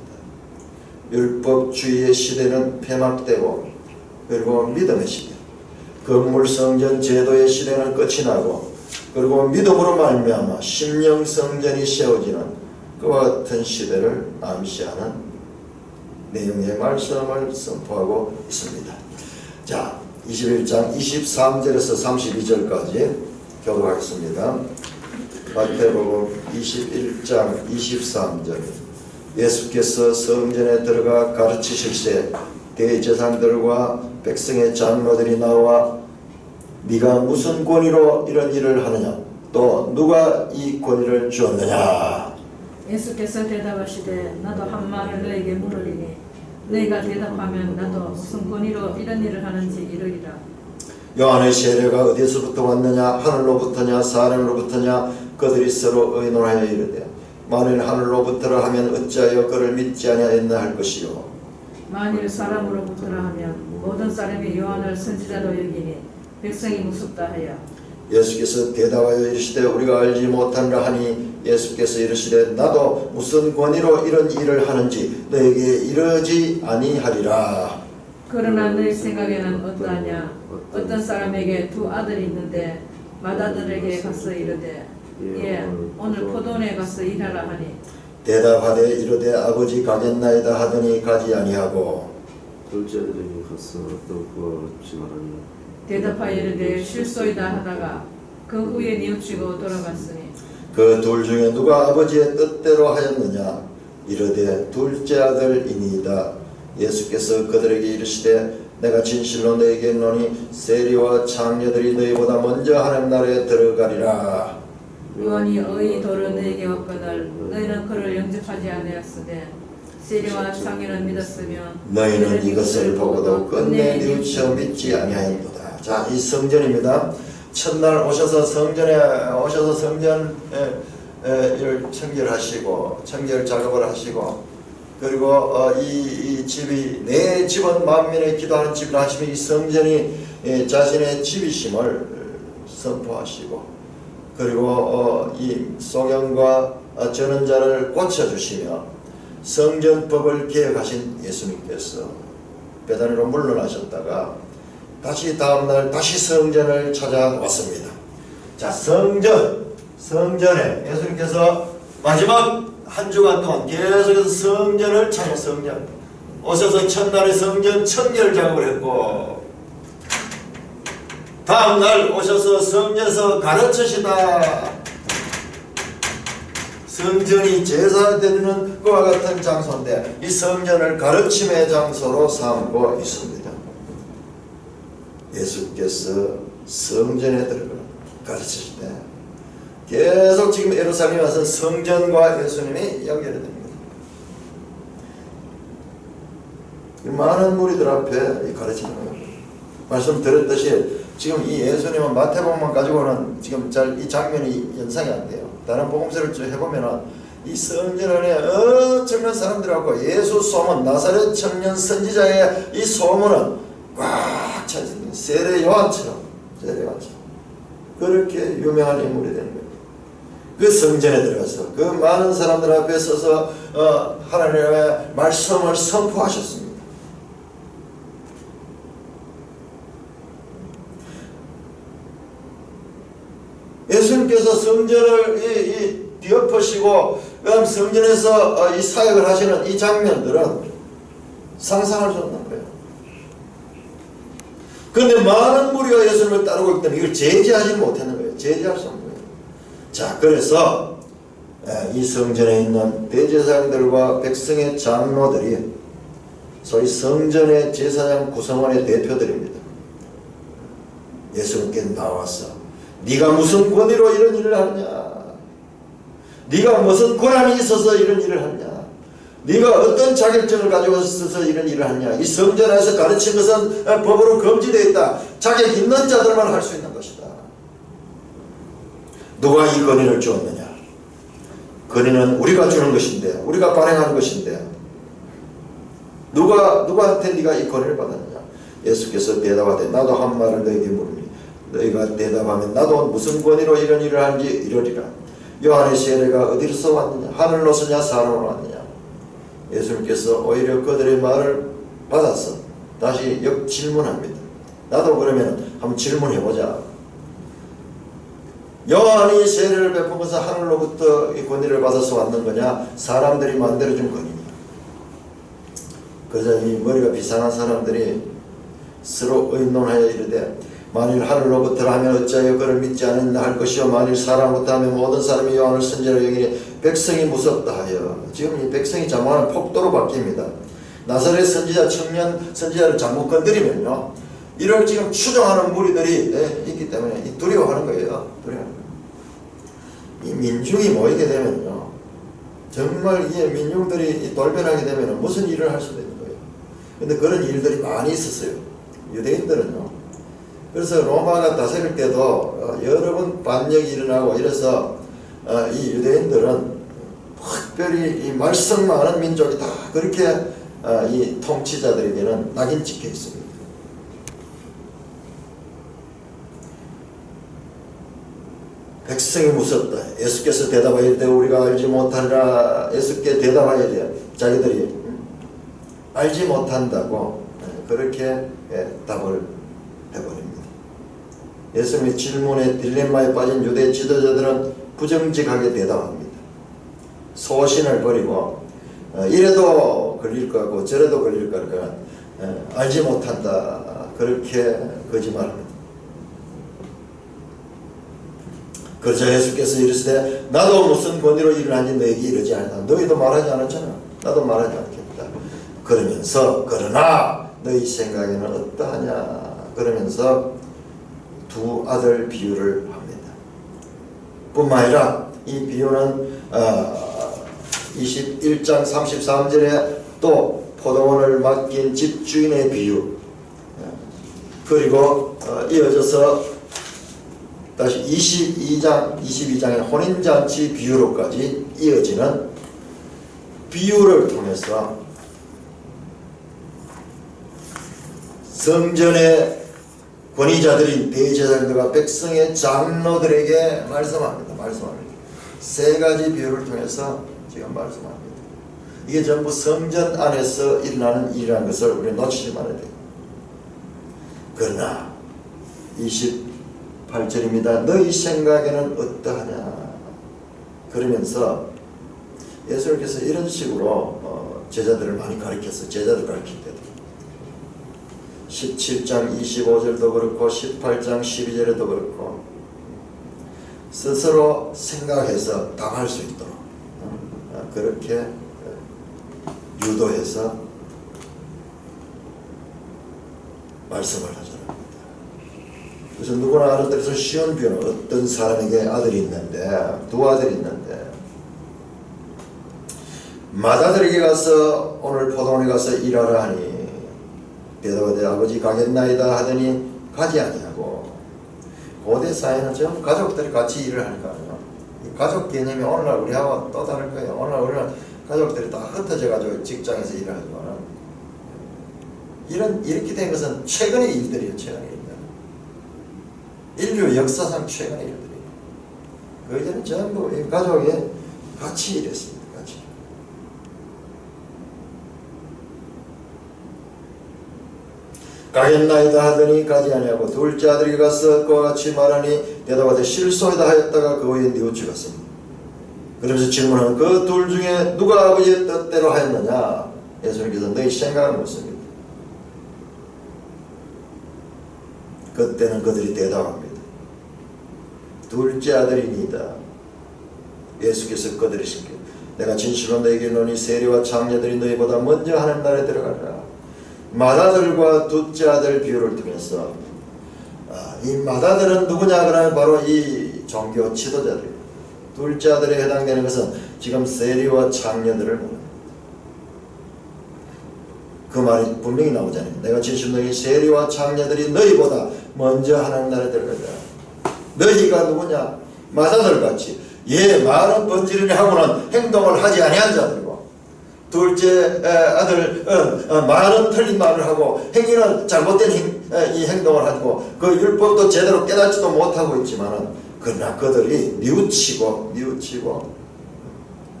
율법주의의 시대는 폐막되고 그리고 믿음의 시대, 건물성전 제도의 시대는 끝이 나고 그리고 믿음으로 말미암아 심령성전이 세워지는 그와 같은 시대를 암시하는 내용의 말씀을 선포하고 있습니다. 자, 21장 23절에서 32절까지 교독하겠습니다. 마태복음 21장 23절. 예수께서 성전에 들어가 가르치실세 대제사장들과 백성의 장로들이 나와 네가 무슨 권위로 이런 일을 하느냐, 또 누가 이 권위를 주었느냐. 예수께서 대답하시되 나도 한 말을 너에게 물으리니 너희가 대답하면 나도 무슨 권위로 이런 일을 하는지 이르리라. 요한의 세례가 어디서부터 왔느냐, 하늘로부터냐 사람으로부터냐. 그들이 서로 의논하여 이르되 만일 하늘로부터라 하면 어찌하여 그를 믿지 아니하였나 할 것이요, 만일 사람으로부터라 하면 모든 사람이 요한을 선지자로 여기니 백성이 무섭다 하여. 예수께서 대답하여 이르시되 우리가 알지 못하느라 하니 예수께서 이르시되 나도 무슨 권위로 이런 일을 하는지 너에게 이르지 아니하리라. 그러나 너희 생각에는 어떠하냐. 어떤 사람에게 두 아들이 있는데 맏아들에게 가서 이르되 예 오늘 포도원에 가서 일하라 하니 대답하되 이르되 아버지 가겠나이다 하더니 가지 아니하고 둘째 아들에게 가서 또 그와 같이 말하니 대답하여 이르되 실소이다 하다가 그 후에 뉘우치고 돌아갔으니 그 둘 중에 누가 아버지의 뜻대로 하였느냐. 이르되 둘째 아들이니이다. 예수께서 그들에게 이르시되 내가 진실로 너에게 이르노니 세리와 장녀들이 너희보다 먼저 하나님 나라에 들어가리라. 요한이 의의 도를 너에게 왔거늘 너희는 그를 영접하지 아니하였으되 세리와 장녀는 믿었으며 너희는 이것을 보고도 끝내 뉘우쳐 믿지 아니하였도다. 자, 이 성전입니다. 첫날 오셔서 성전에 오셔서 성전을 청결하시고 청결 작업을 하시고 그리고 이 집이 내 집은 만민의 기도하는 집이라 하시며 이 성전이 자신의 집이심을 선포하시고 그리고 이 소경과 저는 자를 고쳐주시며 성전법을 개혁하신 예수님께서 베다니로 물러나셨다가 다시 다음날 다시 성전을 찾아왔습니다. 자, 성전에 예수님께서 마지막 한 주간 동안 계속해서 성전을 찾아 성전 오셔서 첫날에 성전 청결 작업을 했고 다음날 오셔서 성전에서 가르치시다. 성전이 제사 드리는 것과 같은 장소인데 이 성전을 가르침의 장소로 삼고 있습니다. 예수께서 성전에 들어가 가르치실 때 계속 지금 예루살렘에 와서 성전과 예수님이 연결이 됩니다. 많은 무리들 앞에 가르치는 거예요. 말씀드렸듯이 지금 이 예수님은 마태복음만 가지고는 지금 잘 이 장면이 연상이 안 돼요. 다른 복음서를 쭉 해보면은 이 성전 안에 엄청난 사람들하고 예수 소문, 나사렛 청년 선지자의 이 소문은 꽉 차있습니다. 세례 요한처럼 그렇게 유명한 인물이 되는 거예요. 그 성전에 들어가서 그 많은 사람들 앞에 서서 하나님의 말씀을 선포하셨습니다. 예수님께서 성전을 뒤엎으시고 그다음 성전에서 이 사역을 하시는 이 장면들은 상상할 수 없는 거예요. 그런데 많은 무리가 예수님을 따르고 있기 때문에 이걸 제지하지 못하는 거예요. 제지할 수 없는 거예요. 자, 그래서 이 성전에 있는 대제사장들과 백성의 장로들이 소위 성전의 제사장 구성원의 대표들입니다. 예수님께 나와서 네가 무슨 권위로 이런 일을 하느냐? 네가 무슨 권한이 있어서 이런 일을 하느냐? 네가 어떤 자격증을 가지고 있어서 이런 일을 하느냐? 이 성전 안에서 가르친 것은 법으로 금지되어 있다. 자격 있는 자들만 할 수 있는 것이다. 누가 이 권위를 주었느냐? 권위는 우리가 주는 것인데, 우리가 발행하는 것인데, 누구한테 네가 이 권위를 받았느냐? 예수께서 대답하되 나도 한 말을 너에게 물으니 너희가 대답하면 나도 무슨 권위로 이런 일을 하는지 이러리라. 요한의 세례가 어디서 왔느냐? 하늘로서냐 사람으로 왔느냐? 예수님께서 오히려 그들의 말을 받아서 다시 역질문합니다. 나도 그러면 한번 질문해보자. 요한이 세례를 베푼 것은 하늘로부터 이 권위를 받아서 왔는 거냐? 사람들이 만들어준 권위냐? 그래서 이 머리가 비상한 사람들이 서로 의논하여 이르되 만일 하늘로부터 하면 어찌하여 그를 믿지 않는다 할 것이요 만일 사람부터 하면 모든 사람이 요한을 선지자로 여기니 백성이 무섭다 하여. 지금 이 백성이 자문하는 폭도로 바뀝니다. 나사렛 선지자 청년 선지자를 잘못 건드리면요 이를 지금 추종하는 무리들이 있기 때문에 두려워하는 거예요. 두려워하는 거예요. 이 민중이 모이게 되면요 정말 이 민중들이 돌변하게 되면 무슨 일을 할 수도 있는 거예요. 근데 그런 일들이 많이 있었어요. 유대인들은요. 그래서 로마가 다스릴 때도 여러 번 반역이 일어나고 이래서 이 유대인들은 특별히 이 말썽 많은 민족이 다 그렇게 이 통치자들에게는 낙인 찍혀 있습니다. 백성이 무섭다. 예수께서 대답하여 때 우리가 알지 못하리라. 예수께 대답하여 돼. 자기들이 알지 못한다고 그렇게 답을 해버립니다. 예수님의 질문에 딜레마에 빠진 유대 지도자들은 부정직하게 대답합니다. 소신을 버리고 이래도 걸릴 거고 저래도 걸릴 거니까 알지 못한다 그렇게 거짓말합니다. 그러자 예수께서 이르시되 나도 무슨 권위로 일을 하는지 너에게 이르지 않았다. 너희도 말하지 않았잖아. 나도 말하지 않겠다. 그러면서 그러나 너희 생각에는 어떠하냐 그러면서 두 아들 비유를 합니다. 뿐만 아니라 이 비유는 21장 33절에 또 포도원을 맡긴 집주인의 비유 그리고 이어져서 다시 22장의 혼인잔치 비유로까지 이어지는 비유를 통해서 성전의 권위자들인 대제사장들과 백성의 장로들에게 말씀합니다. 세 가지 비유를 통해서 지금 말씀합니다. 이게 전부 성전 안에서 일어나는 일이라는 것을 우리 놓치지 말아야 돼요. 그러나 28절입니다. 너희 생각에는 어떠하냐 그러면서 예수님께서 이런 식으로 제자들을 많이 가르쳤어요. 제자들 가르칠 때도 17장 25절도 그렇고 18장 12절에도 그렇고 스스로 생각해서 당할 수 있도록 그렇게 유도해서 말씀을 하잖아요. 그래서 누구나 알아들어서 쉬운 비유는 어떤 사람에게 아들이 있는데 두 아들이 있는데 맏아들에게 가서 오늘 포도원에 가서 일하라 하니 대답하되 아버지 가겠나이다 하더니 가지 아니하고 고대 사회는 전부 가족들이 같이 일을 하는 거 아니에요. 가족 개념이 오늘날 우리하고 또 다를 거예요. 오늘날 우리는 가족들이 다 흩어져 가지고 직장에서 일을 하지만 이렇게 된 것은 최근의 일들이에요. 최근의 일들. 인류 역사상 최근의 일들이에요. 그 이전에 전부 가족이 같이 일했습니다. 같이. 가겠나이다 하더니 가지 아니하고 둘째 아들이 가서 그와 같이 말하니 대답하되 실소이다 하였다가 그 후에 뉘우치었습니다. 그러면서 질문하는 그 둘 중에 누가 아버지의 뜻대로 하였느냐? 예수님께서 너희 생각을 묻습니다. 그때는 그들이 대답합니다. 둘째 아들이니이다. 예수께서 그들이 시켜 내가 진실로 너에게 이르노니 세리와 장녀들이 너희보다 먼저 하나님 나라에 들어가리라. 맏아들과 둘째 아들 비유를 통해서 이 맏아들은 누구냐 그러면 바로 이 종교 지도자들. 둘째 아들에 해당되는 것은 지금 세리와 장녀들을 말합니다. 그 말이 분명히 나오잖아요. 내가 진실로 너희 세리와 장녀들이 너희보다 먼저 하나님 나라에 들어가리라. 너희가 누구냐? 맏아들같이 많은 번지르니 하고는 행동을 하지 아니한 자들이고, 둘째 아들 많은 틀린 말을 하고 행위는 잘못된 이 행동을 하고 그 율법도 제대로 깨닫지도 못하고 있지만은, 그러나 그들이 뉘우치고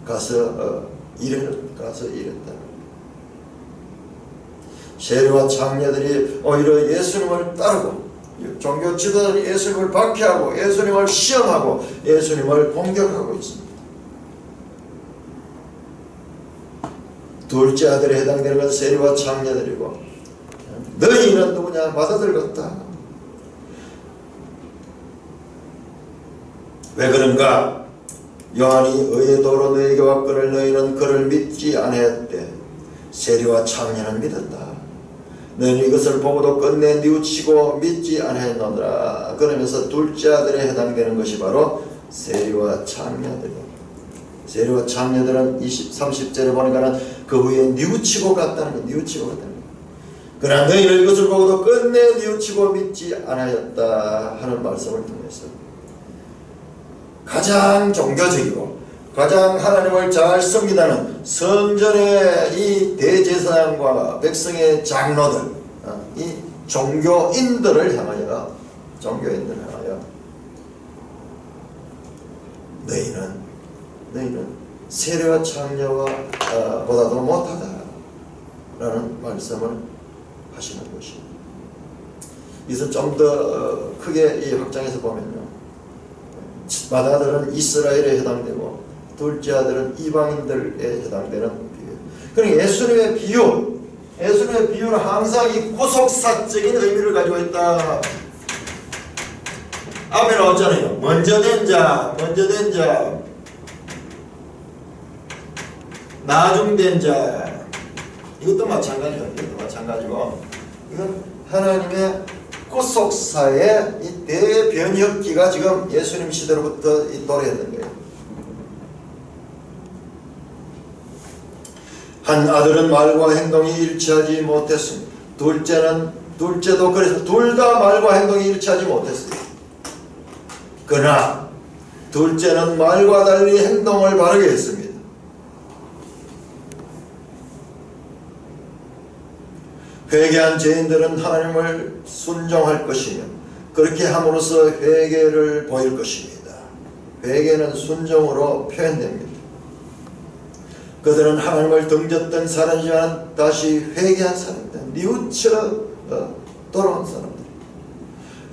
가서 이랬다. 세리와 장녀들이 오히려 예수님을 따르고, 종교 지도자들이 예수님을 박해하고 예수님을 시험하고 예수님을 공격하고 있습니다. 둘째 아들에 해당되는 건 세리와 장녀들이고, 너희는 누구냐? 맏아들 같다. 왜 그런가? 요한이 의의 도로 너에게 왔거늘 너희는 그를 믿지 아니했대. 세리와 장녀는 믿었다. 너희는 이것을 보고도 끝내 뉘우치고 믿지 아니했노라. 그러면서 둘째 아들에 해당되는 것이 바로 세리와 장녀들이다. 세리와 장녀들은 30절에 보니까는 그 후에 뉘우치고 갔다는 거, 뉘우치고 갔다는 거. 그러나 너희는 이것을 보고도 끝내 뉘우치고 믿지 않았다 하는 말씀을 통해서 가장 종교적이고 가장 하나님을 잘 섬기다는 성전의 이 대제사장과 백성의 장로들, 이 종교인들을 향하여 너희는 세리와 장녀와 보다도 못하다라는 말씀을 하시는 것입니다. 이것을 좀 더 크게 이 확장해서 보면요, 맏아들은 이스라엘에 해당되고 둘째 아들은 이방인들에 해당되는 비유. 그러니까 예수님의 비유는 항상 이 구속사적인 의미를 가지고 있다. 앞에 나왔잖아요. 먼저 된 자, 나중된 자. 이것도 마찬가지고, 이건 하나님의 구속사의 이 대변혁기가 지금 예수님 시대로부터 도래했는 거예요. 한 아들은 말과 행동이 일치하지 못했습니다. 둘째도 그래서 둘 다 말과 행동이 일치하지 못했어요. 그러나 둘째는 말과 달리 행동을 바르게 했습니다. 회개한 죄인들은 하나님을 순종할 것이며 그렇게 함으로써 회개를 보일 것입니다. 회개는 순종으로 표현됩니다. 그들은 하나님을 등졌던 사람이지만 다시 회개한 사람들, 뉘우쳐 돌아온 사람들.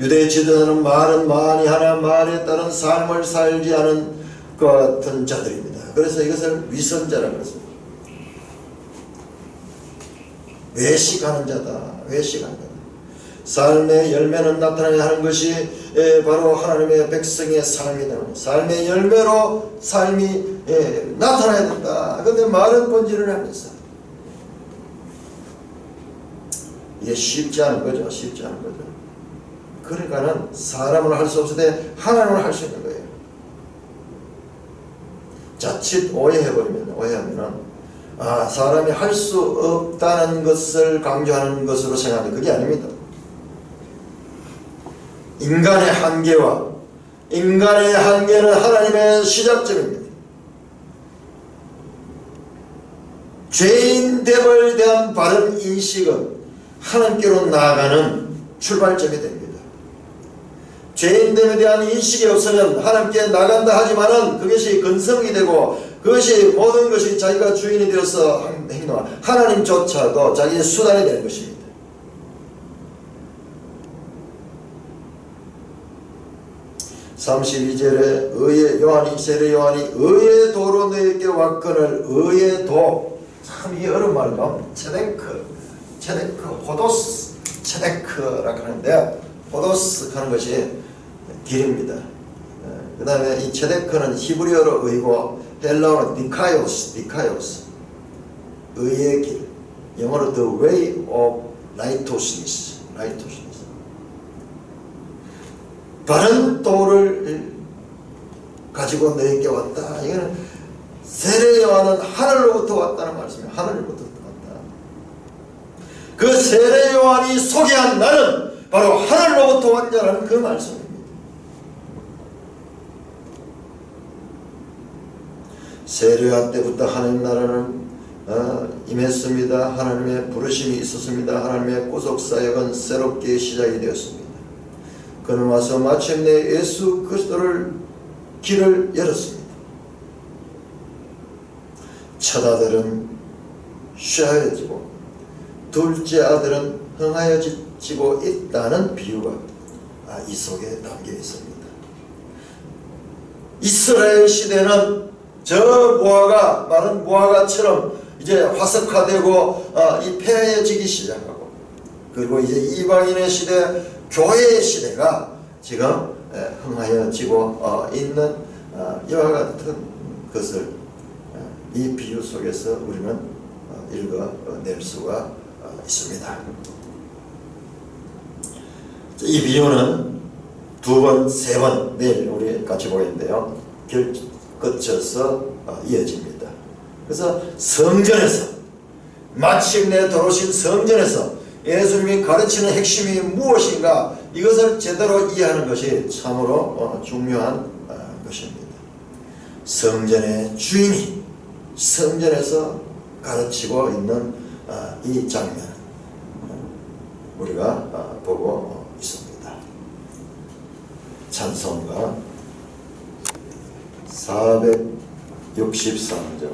유대 지도자는 말은 많이 하나 말에 따른 삶을 살지 않은 것 같은 자들입니다. 그래서 이것을 위선자라고 했습니다. 외식하는 자다. 삶의 열매는 나타나야 하는 것이 바로 하나님의 백성의 삶이다. 삶의 열매로 삶이 나타나야 된다. 그런데 말은 번지를 하면서 이게 쉽지 않은 거죠. 그러니까는 사람은 할 수 없으되 하나님은 할 수 있는 거예요. 자칫 오해하면은 사람이 할 수 없다는 것을 강조하는 것으로 생각하는데 그게 아닙니다. 인간의 한계는 하나님의 시작점입니다. 죄인됨을 대한 바른 인식은 하나님께로 나아가는 출발점이 됩니다. 죄인됨에 대한 인식이 없으면 하나님께 나간다 하지만은 그것이 근성이 되고 그것이 모든 것이 자기가 주인이 되어서 행동하는 하나님조차도 자기의 수단이 되는 것입니다. (32절에) 세례 요한이 의의 도로 너에게 왔거늘. 의의 도, 참 이 어려운 말로 체데크, 호도스, 체데크라고 하는데 호도스 하는 것이 길입니다. 그 다음에 이 체데크는 히브리어로 의고 헬라어는 디카이오스, 의의 길, 영어로 the way of righteousness. 바른 도를 가지고 너에게 왔다. 이거는 세례 요한은 하늘로부터 왔다는 말씀이에요. 하늘로부터 왔다. 그 세례 요한이 소개한 나는 바로 하늘로부터 왔냐라는 그 말씀입니다. 세례와 때부터 하나님 나라는 임했습니다. 하나님의 부르심이 있었습니다. 하나님의 구속사역은 새롭게 시작이 되었습니다. 그는 와서 마침내 예수 그리스도를 길을 열었습니다. 첫 아들은 쉬하여지고 둘째 아들은 흥하여지고 있다는 비유가 이 속에 담겨 있습니다. 이스라엘 시대는 저 무화과, 마른 무화과처럼 이제 화석화되고 이 폐해지기 시작하고, 그리고 이제 이방인의 시대, 교회의 시대가 지금 흥하여지고 있는 이와 같은 것을 이 비유 속에서 우리는 읽어낼 수가 있습니다. 이 비유는 두 번, 세 번 내일 우리 같이 보겠는데요. 거쳐서 이어집니다. 그래서 성전에서, 마침내 들어오신 성전에서 예수님이 가르치는 핵심이 무엇인가, 이것을 제대로 이해하는 것이 참으로 중요한 것입니다. 성전의 주인이 성전에서 가르치고 있는 이 장면 우리가 보고 있습니다. 찬송가 463장